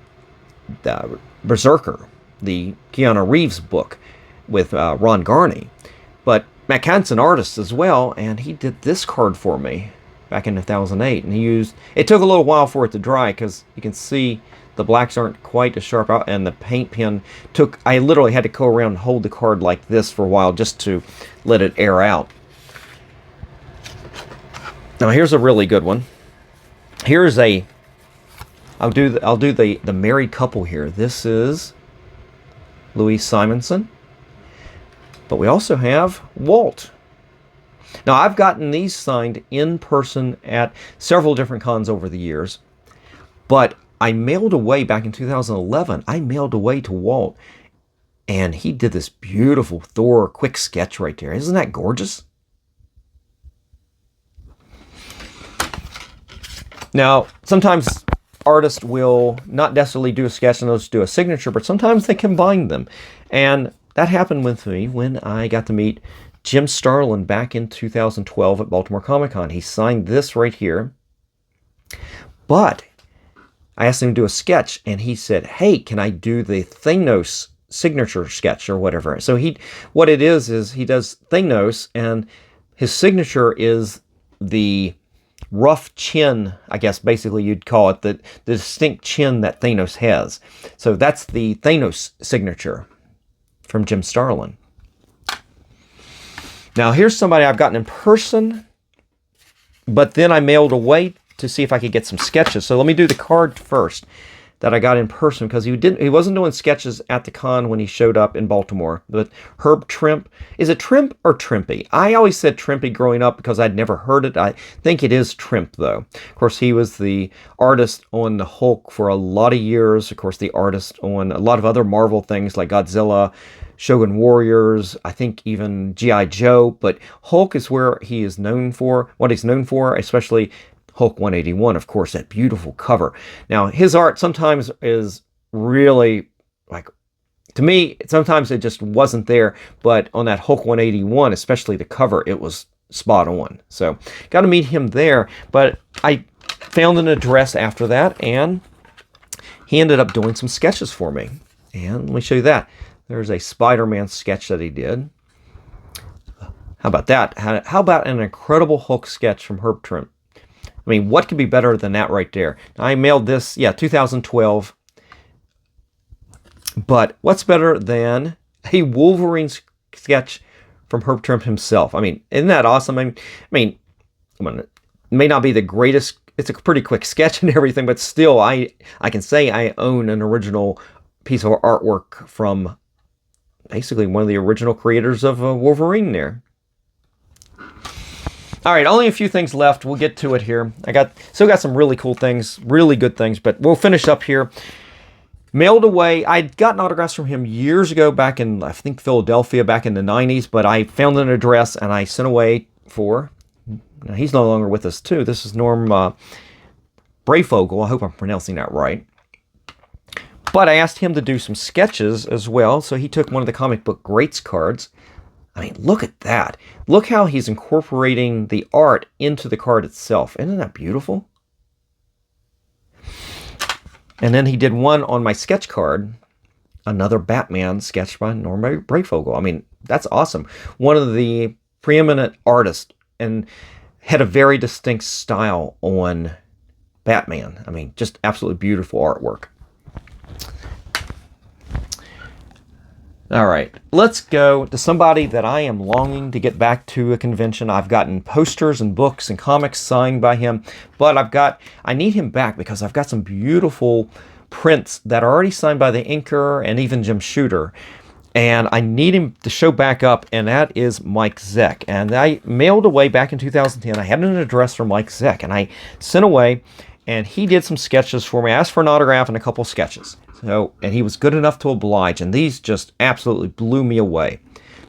Berserker, the Keanu Reeves book with Ron Garney. But Matt Kint's an artist as well, and he did this card for me back in 2008. And it took a little while for it to dry because you can see the blacks aren't quite as sharp out, and the paint pen I literally had to go around and hold the card like this for a while just to let it air out. Now here's a really good one. Here's I'll do the married couple here. This is Louise Simonson. But we also have Walt. Now I've gotten these signed in person at several different cons over the years, but I mailed away back in 2011. I mailed away to Walt, and he did this beautiful Thor quick sketch right there. Isn't that gorgeous? Now, sometimes artists will not necessarily do a sketch and they'll just do a signature, but sometimes they combine them. And that happened with me when I got to meet Jim Starlin back in 2012 at Baltimore Comic-Con. He signed this right here, but I asked him to do a sketch, and he said, hey, can I do the Thanos signature sketch or whatever? So what it is he does Thanos, and his signature is the rough chin, I guess basically you'd call it, the distinct chin that Thanos has. So that's the Thanos signature from Jim Starlin. Now here's somebody I've gotten in person, but then I mailed away to see if I could get some sketches. So let me do the card first that I got in person, because he wasn't doing sketches at the con when he showed up in Baltimore. But Herb Trimp, is it Trimp or Trimpy? I always said Trimpy growing up because I'd never heard it. I think it is Trimp though. Of course, he was the artist on the Hulk for a lot of years. Of course, the artist on a lot of other Marvel things like Godzilla, Shogun Warriors, I think even G.I. Joe. But Hulk is where he is known for, what he's known for, especially Hulk 181, of course, that beautiful cover. Now, his art sometimes is really, like, to me, sometimes it just wasn't there, but on that Hulk 181, especially the cover, it was spot on. So, got to meet him there, but I found an address after that, and he ended up doing some sketches for me. And let me show you that. There's a Spider-Man sketch that he did. How about that? How about an Incredible Hulk sketch from Herb Trimp? I mean, what could be better than that right there? I mailed this, 2012. But what's better than a Wolverine sketch from Herb Trimp himself. I mean, isn't that awesome? I mean, come on, it may not be the greatest. It's a pretty quick sketch and everything, but still, I can say I own an original piece of artwork from basically one of the original creators of Wolverine there. All right, only a few things left. We'll get to it here. Still got some really cool things, really good things, but we'll finish up here. Mailed away. I'd gotten autographs from him years ago, back in, I think, Philadelphia, back in the 90s, but I found an address and I sent away for... Now, he's no longer with us, too. This is Norm Brayfogle. I hope I'm pronouncing that right. But I asked him to do some sketches as well, so he took one of the Comic Book Greats cards. I mean, look at that. Look how he's incorporating the art into the card itself. Isn't that beautiful? And then he did one on my sketch card, another Batman sketched by Norm Brayfogle. I mean, that's awesome. One of the preeminent artists, and had a very distinct style on Batman. I mean, just absolutely beautiful artwork. All right, let's go to somebody that I am longing to get back to a convention. I've gotten posters and books and comics signed by him, but I need him back because I've got some beautiful prints that are already signed by the inker and even Jim Shooter. And I need him to show back up, and that is Mike Zeck. And I mailed away back in 2010. I had an address from Mike Zeck, and I sent away, and he did some sketches for me. I asked for an autograph and a couple sketches. And he was good enough to oblige, and these just absolutely blew me away.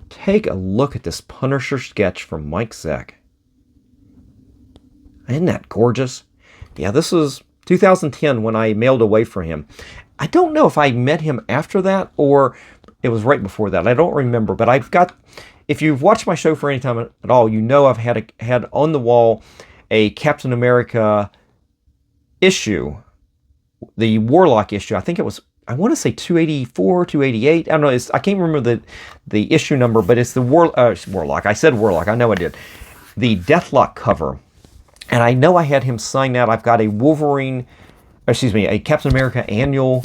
Take a look at this Punisher sketch from Mike Zeck. Isn't that gorgeous? Yeah, this was 2010 when I mailed away for him. I don't know if I met him after that or it was right before that. I don't remember, but if you've watched my show for any time at all, you know I've had on the wall a Captain America issue, the Warlock issue. I think it was, I want to say 284, 288. I don't know. I can't remember the issue number, but it's the Warlock. I said Warlock. I know I did. The Deathlock cover. And I know I had him sign that. I've got a a Captain America Annual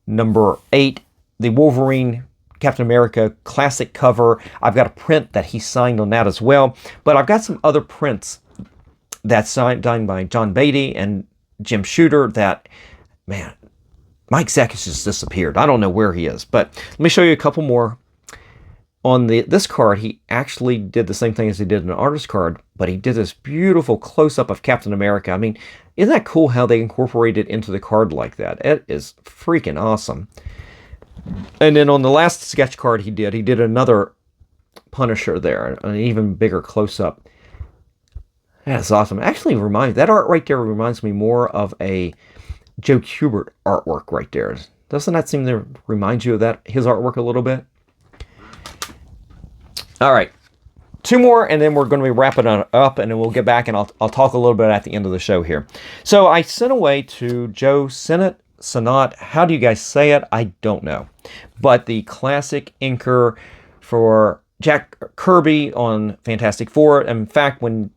number 8. The Wolverine Captain America classic cover. I've got a print that he signed on that as well. But I've got some other prints that's signed by John Beatty and Jim Shooter that, man, Mike Zeck has just disappeared. I don't know where he is. But let me show you a couple more. On this card, he actually did the same thing as he did in an artist card, but he did this beautiful close-up of Captain America. I mean, isn't that cool how they incorporate it into the card like that? It is freaking awesome. And then on the last sketch card he did another Punisher there, an even bigger close-up. That's awesome. Actually, that art right there reminds me more of a Joe Kubert artwork right there. Doesn't that seem to remind you of his artwork a little bit? All right, 2 more, and then we're going to be wrapping it up, and then we'll get back, and I'll talk a little bit at the end of the show here. So I sent away to Joe Sinnott. How do you guys say it? I don't know. But the classic inker for Jack Kirby on Fantastic Four. In fact, when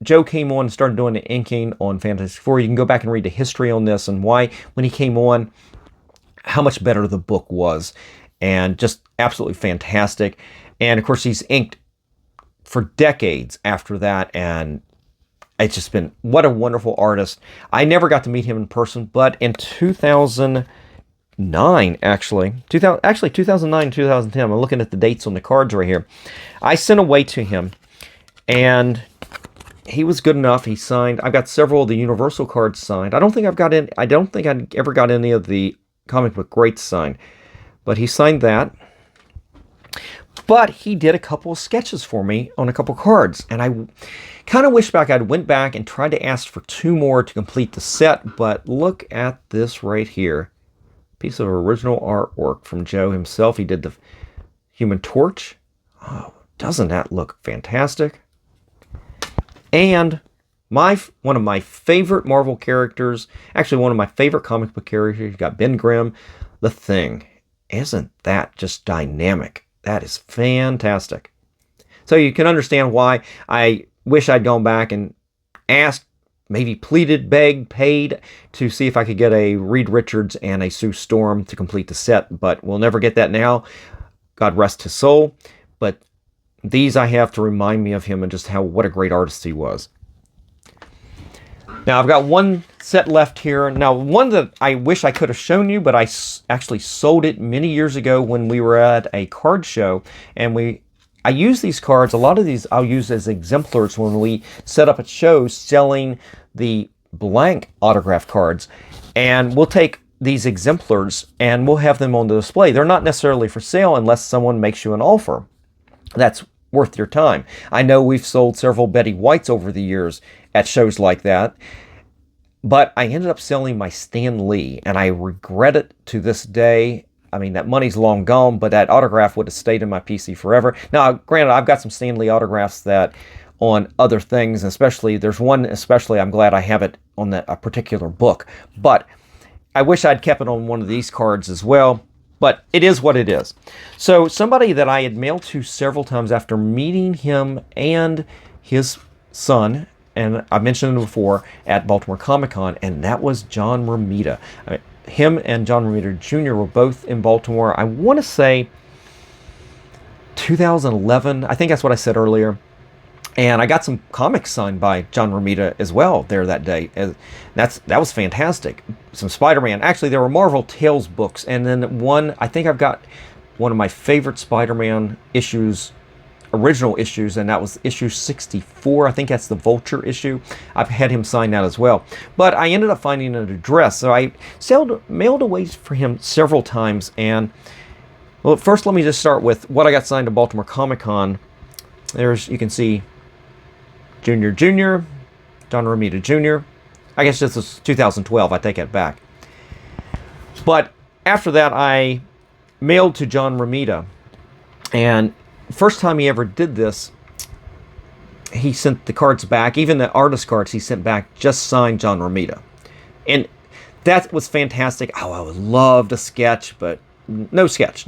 Joe came on and started doing the inking on Fantastic Four, you can go back and read the history on this and why, when he came on, how much better the book was. And just absolutely fantastic. And, of course, he's inked for decades after that, and it's just been, what a wonderful artist. I never got to meet him in person, but in 2009, actually 2009, 2010, I'm looking at the dates on the cards right here, I sent away to him, and he was good enough. He signed, I've got several of the Universal cards signed. I don't think I ever got any of the Comic Book Greats signed, but he signed that. But he did a couple of sketches for me on a couple cards. And I kind of wish I'd went back and tried to ask for 2 more to complete the set. But look at this right here. Piece of original artwork from Joe himself. He did the Human Torch. Oh, doesn't that look fantastic? And one of my favorite Marvel characters, actually one of my favorite comic book characters, you got Ben Grimm, The Thing. Isn't that just dynamic? That is fantastic. So you can understand why I wish I'd gone back and asked, maybe pleaded, begged, paid to see if I could get a Reed Richards and a Sue Storm to complete the set. But we'll never get that now. God rest his soul. But these I have to remind me of him and just what a great artist he was. Now I've got one set left here. Now one that I wish I could have shown you, but I actually sold it many years ago when we were at a card show, and I use these cards. A lot of these I'll use as exemplars when we set up at shows selling the blank autograph cards, and we'll take these exemplars and we'll have them on the display. They're not necessarily for sale unless someone makes you an offer that's worth your time. I know we've sold several Betty Whites over the years at shows like that, but I ended up selling my Stan Lee, and I regret it to this day. I mean, that money's long gone, but that autograph would have stayed in my PC forever. Now, granted, I've got some Stan Lee autographs that on other things, especially, there's one especially I'm glad I have it on a particular book, but I wish I'd kept it on one of these cards as well. But it is what it is. So somebody that I had mailed to several times after meeting him and his son, and I mentioned him before, at Baltimore Comic Con, and that was John Romita. I mean, him and John Romita Jr. were both in Baltimore, I want to say 2011. I think that's what I said earlier. And I got some comics signed by John Romita as well there that day. That was fantastic. Some Spider-Man. Actually, there were Marvel Tales books. And then I think I've got one of my favorite Spider-Man issues, original issues, and that was issue 64. I think that's the Vulture issue. I've had him sign that as well. But I ended up finding an address. So I mailed away for him several times. And, well, first let me just start with what I got signed to Baltimore Comic Con. You can see John Romita Jr. I guess this was 2012. I take it back. But after that, I mailed to John Romita. And first time he ever did this, he sent the cards back. Even the artist cards he sent back just signed John Romita. And that was fantastic. Oh, I would love to sketch, but no sketch.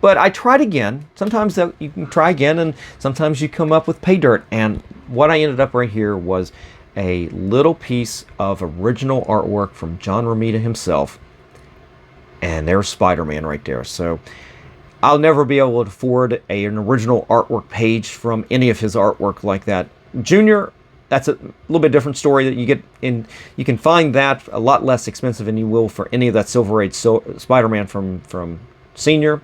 But I tried again. Sometimes you can try again, and sometimes you come up with pay dirt. And what I ended up right here was a little piece of original artwork from John Romita himself. And there's Spider-Man right there. So I'll never be able to afford an original artwork page from any of his artwork like that. Junior, that's a little bit different story that you get in. You can find that a lot less expensive than you will for any of that Silver Age Spider-Man from Senior.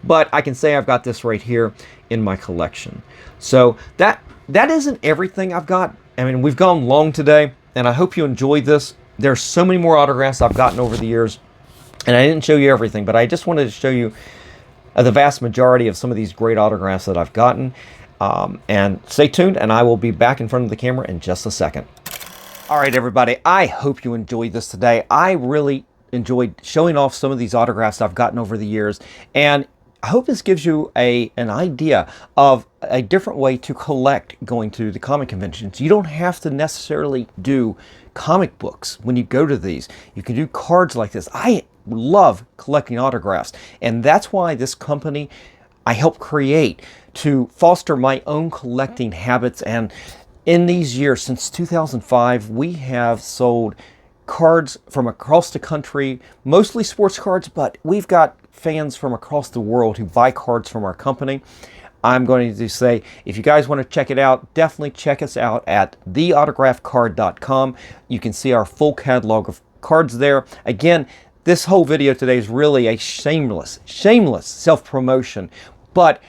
But I can say I've got this right here in my collection. So that isn't everything I've got. I mean, we've gone long today, and I hope you enjoyed this. There's so many more autographs I've gotten over the years, and I didn't show you everything, but I just wanted to show you the vast majority of some of these great autographs that I've gotten. And stay tuned, and I will be back in front of the camera in just a second. All right, everybody, I hope you enjoyed this today. I really enjoyed showing off some of these autographs I've gotten over the years, and I hope this gives you an idea of a different way to collect going to the comic conventions. You don't have to necessarily do comic books when you go to these. You can do cards like this. I love collecting autographs, and that's why this company I helped create to foster my own collecting habits. And in these years, since 2005, we have sold cards from across the country, mostly sports cards, but we've got fans from across the world who buy cards from our company. I'm going to say, if you guys want to check it out, definitely check us out at theautographcard.com. You can see our full catalog of cards there. Again, this whole video today is really a shameless self-promotion, but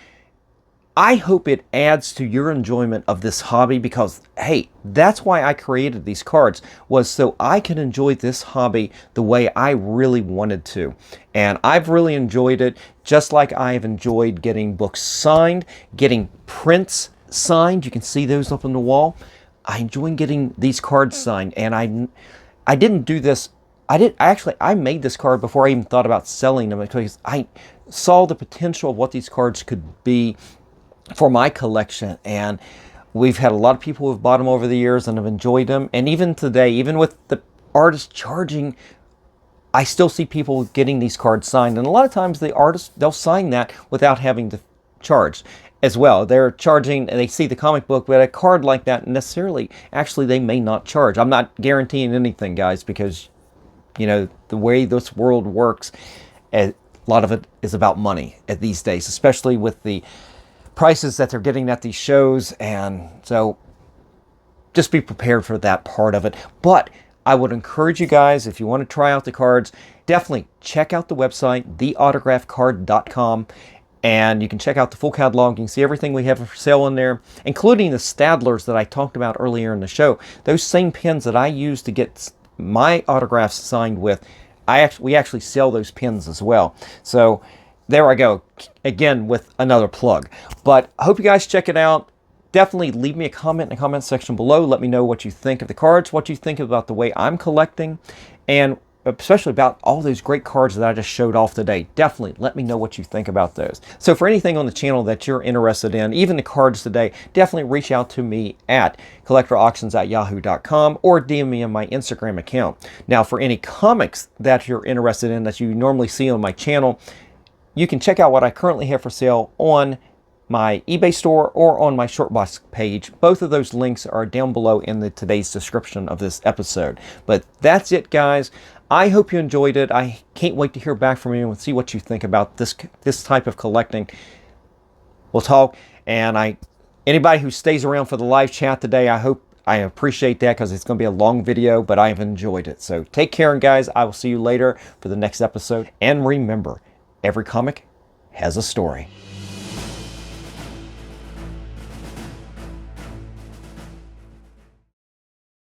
I hope it adds to your enjoyment of this hobby, because, hey, that's why I created these cards, was so I can enjoy this hobby the way I really wanted to. And I've really enjoyed it, just like I've enjoyed getting books signed, getting prints signed. You can see those up on the wall. I enjoy getting these cards signed, and I didn't do this. I made this card before I even thought about selling them, because I saw the potential of what these cards could be for my collection, and we've had a lot of people who've bought them over the years and have enjoyed them. And even today, even with the artists charging, I still see people getting these cards signed, and a lot of times the artists, they'll sign that without having to charge as well. They're charging, and they see the comic book, but a card like that necessarily, actually, they may not charge. I'm not guaranteeing anything, guys, because, you know, the way this world works, a lot of it is about money these days, especially with the prices that they're getting at these shows, and so just be prepared for that part of it. But I would encourage you guys, if you want to try out the cards, definitely check out the website, theautographdcard.com, and you can check out the full catalog. You can see everything we have for sale in there, including the Stadlers that I talked about earlier in the show. Those same pens that I use to get my autographs signed with, we actually sell those pens as well. So there I go, again with another plug. But I hope you guys check it out. Definitely leave me a comment in the comment section below. Let me know what you think of the cards, what you think about the way I'm collecting, and especially about all those great cards that I just showed off today. Definitely let me know what you think about those. So for anything on the channel that you're interested in, even the cards today, definitely reach out to me at collectorauctions@yahoo.com or DM me on my Instagram account. Now for any comics that you're interested in that you normally see on my channel, you can check out what I currently have for sale on my eBay store or on my Shortbox page. Both of those links are down below in today's description of this episode. But that's it, guys. I hope you enjoyed it. I can't wait to hear back from you and see what you think about this type of collecting. We'll talk, and anybody who stays around for the live chat today, I appreciate that, because it's going to be a long video, but I've enjoyed it. So take care, and guys, I will see you later for the next episode. And remember, every comic has a story.